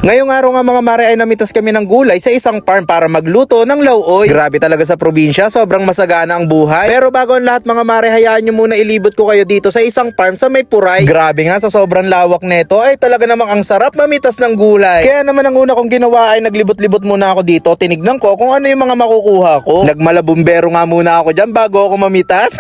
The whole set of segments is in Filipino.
Ngayong araw nga mga mare ay namitas kami ng gulay sa isang farm para magluto ng lauoy. Grabe talaga sa probinsya, sobrang masagana ang buhay. Pero bago ang lahat mga mare, hayaan nyo muna ilibot ko kayo dito sa isang farm sa may Puray. Grabe nga, sa sobrang lawak neto ay talaga namang ang sarap mamitas ng gulay. Kaya naman ang una kong ginawa ay naglibot-libot muna ako dito. Tinignan ko kung ano yung mga makukuha ko. Nagmalabumbero nga muna ako dyan bago ako mamitas.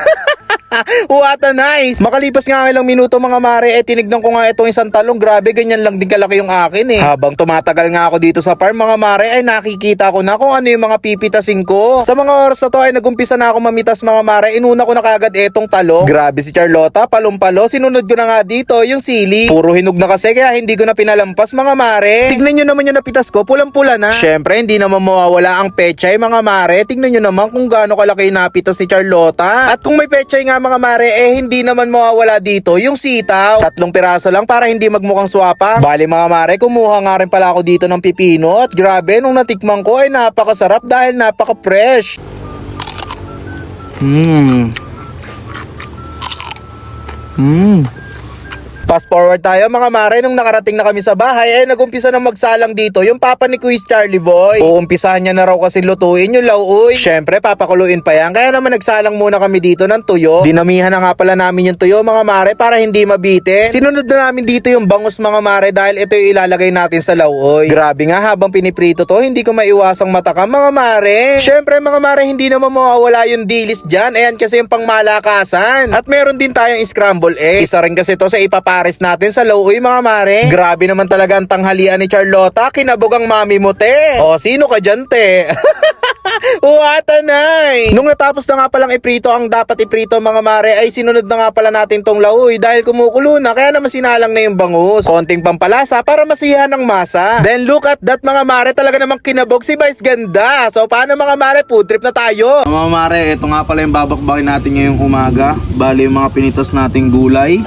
What a nice! Makalipas nga ilang minuto mga mare, tinignan ko nga itong isang talong. Grabe, ganyan lang din kalaki yung akin eh. Habang tumatagal nga ako dito sa farm mga mare, ay nakikita ko na kung ano yung mga pipitasin ko. Sa mga oras na to ay nagumpisa na ako mamitas mga mare. Inuna ko na kagad itong talong. Grabe si Charlotta, palumpalo. Sinunod ko na nga dito yung sili. Puro hinog na kasi kaya hindi ko na pinalampas mga mare. Tignan nyo naman yung napitas ko, pulang-pula na. Syempre hindi naman mawawala ang pechay mga mare. Tignan nyo naman kung gaano kalaki yung napitas ni Charlotta. At kung may pechay nga mga mare, hindi naman mawawala dito yung sitaw. 3 piraso lang para hindi magmukhang swapa. Bali mga mare, kumuha nga rin pala ako dito ng pipino. At grabe, nung natikman ko ay napakasarap dahil napaka-fresh. Fast forward tayo mga mare, nung nakarating na kami sa bahay ay nagumpisa na magsalang dito yung papa ni Quiz Charlie Boy. Uumpisahan niya na raw kasi lutuin yung lauoy. Syempre papakuluin pa yan, kaya naman nagsalang muna kami dito ng tuyo. Dinamihan na nga pala namin yung tuyo mga mare para hindi mabite. Sinunod na namin dito yung bangus mga mare dahil ito yung ilalagay natin sa lauoy. Grabe nga, habang piniprito to hindi ko maiwasang matakam mga mare. Syempre mga mare, hindi naman mawawala yung dilis dyan. Ayan kasi yung pangmalakasan. At meron din tayong scramble egg. Isa rin kasi to sa ipapares natin sa lauoy mga mare. Grabe naman talaga ang tanghalian ni Charlotta. Kinabog ang mami mo te. O sino ka dyan te? What a nice! Nung natapos na nga palang iprito ang dapat iprito mga mare, ay sinunod na nga pala natin tong lauoy dahil kumukulo na, kaya naman sinalang na yung bangus. Konting pampalasa para masiyahan ng masa. Then look at that mga mare, talaga namang kinabog si Vice Ganda. So paano mga mare, food trip na tayo. Mga mare, ito nga pala yung babakbakin natin ngayong umaga. Bali yung mga pinitas nating gulay.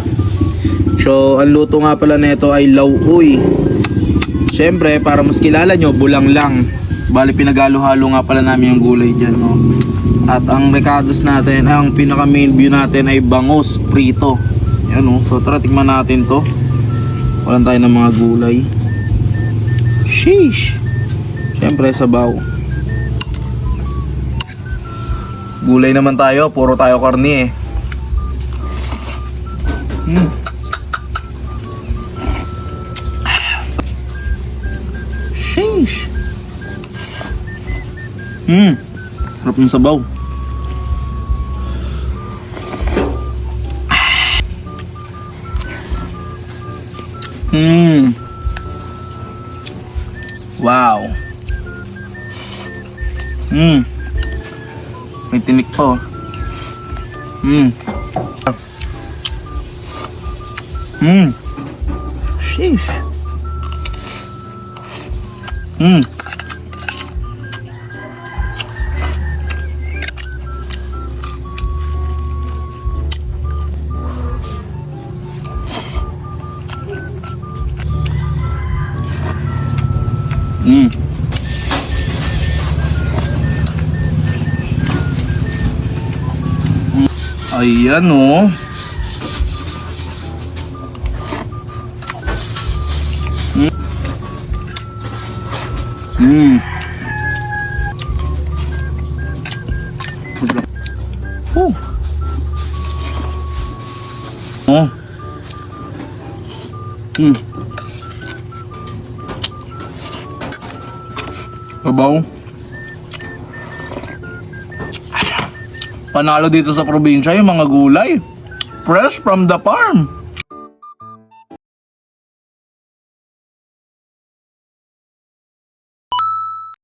So ang luto nga pala nito ay lauoy. Siyempre para mas kilala nyo, bulang lang. Bali pinagalo-halo nga pala namin yung gulay dyan, no? At ang recados natin, ang pinaka main view natin ay bangus prito. Yan, no? So tara tikman natin to. Walang tayo ng mga gulay. Sheesh. Siyempre sabaw. Gulay naman tayo, puro tayo karni eh. Sheesh. Sarap ng sabaw. Wow. May tinik pa. Sheesh. Ayan o. Sabaw. Panalo dito sa probinsya yung mga gulay. Fresh from the farm.